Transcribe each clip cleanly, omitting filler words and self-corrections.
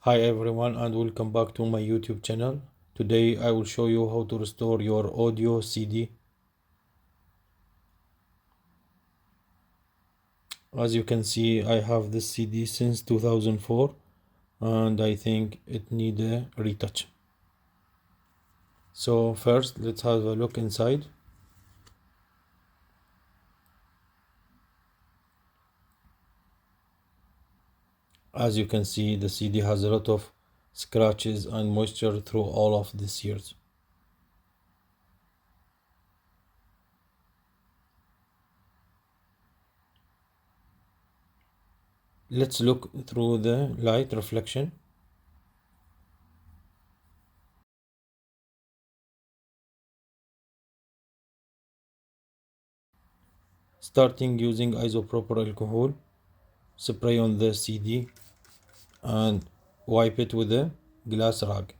Hi everyone and welcome back to my YouTube channel. Today I will show you how to restore your audio CD. As you can see, I have this CD since 2004 and I think it needs a retouch. So first let's have a look inside. As you can see, the CD has a lot of scratches and moisture through all of these years. Let's look through the light reflection. Starting using isopropyl alcohol, spray on the CD and wipe it with a glass rag.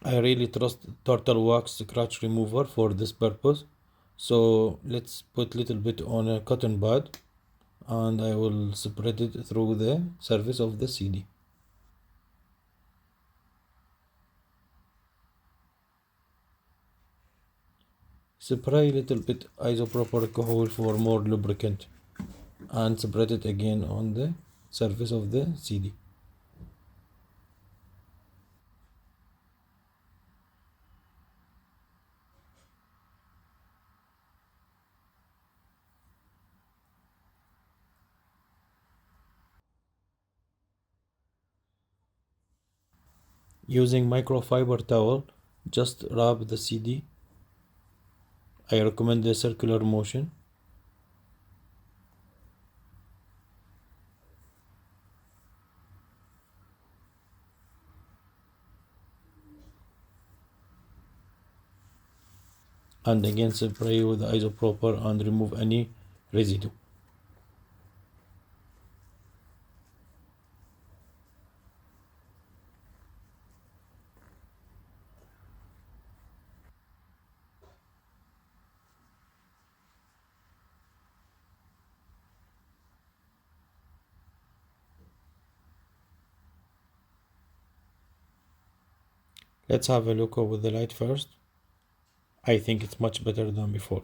I really trust turtle wax scratch remover for this purpose. So let's put little bit on a cotton pad and I will spread it through the surface of the CD. Spray little bit isopropyl alcohol for more lubricant and spread it again on the surface of the CD. Using microfiber towel, just rub the CD. I recommend the circular motion. And again spray with isopropyl and remove any residue. Let's have a look over the light first. I think it's much better than before.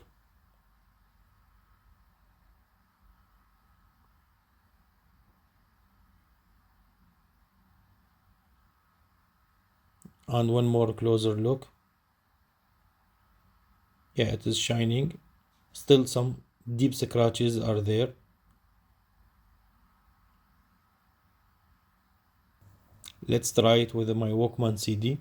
And one more closer look. Yeah, it is shining. Still some deep scratches are there. Let's try it with my Walkman CD.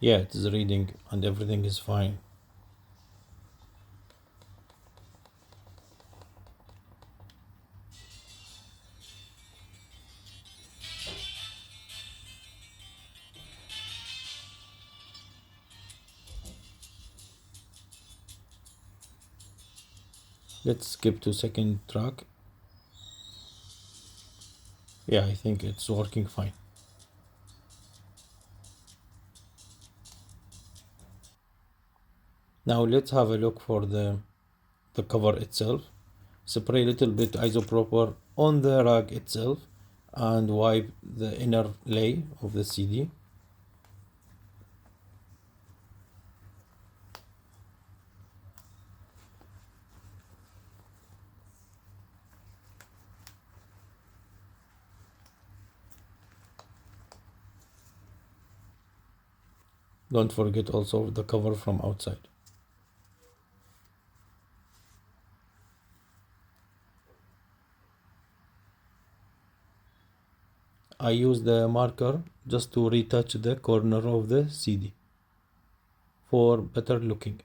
Yeah, it is reading and everything is fine. Let's skip to second track. Yeah, I think it's working fine. Now let's have a look for the cover itself. Spray a little bit isopropyl on the rag itself and wipe the inner layer of the CD. Don't forget also the cover from outside. I use the marker just to retouch the corner of the CD for better looking.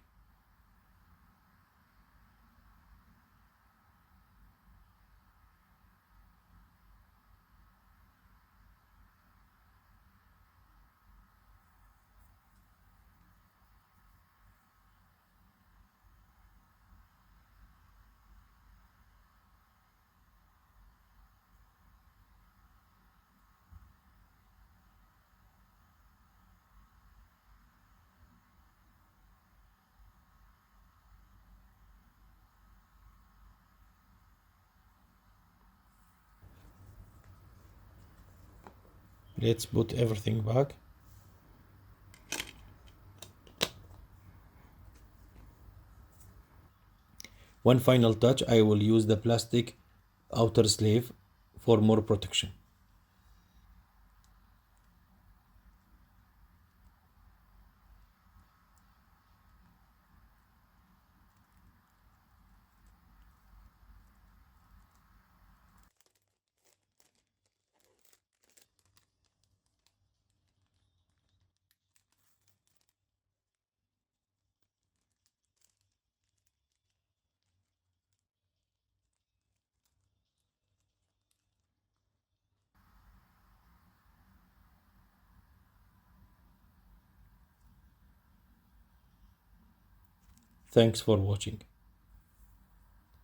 Let's put everything back. One final touch, I will use the plastic outer sleeve for more protection. Thanks for watching.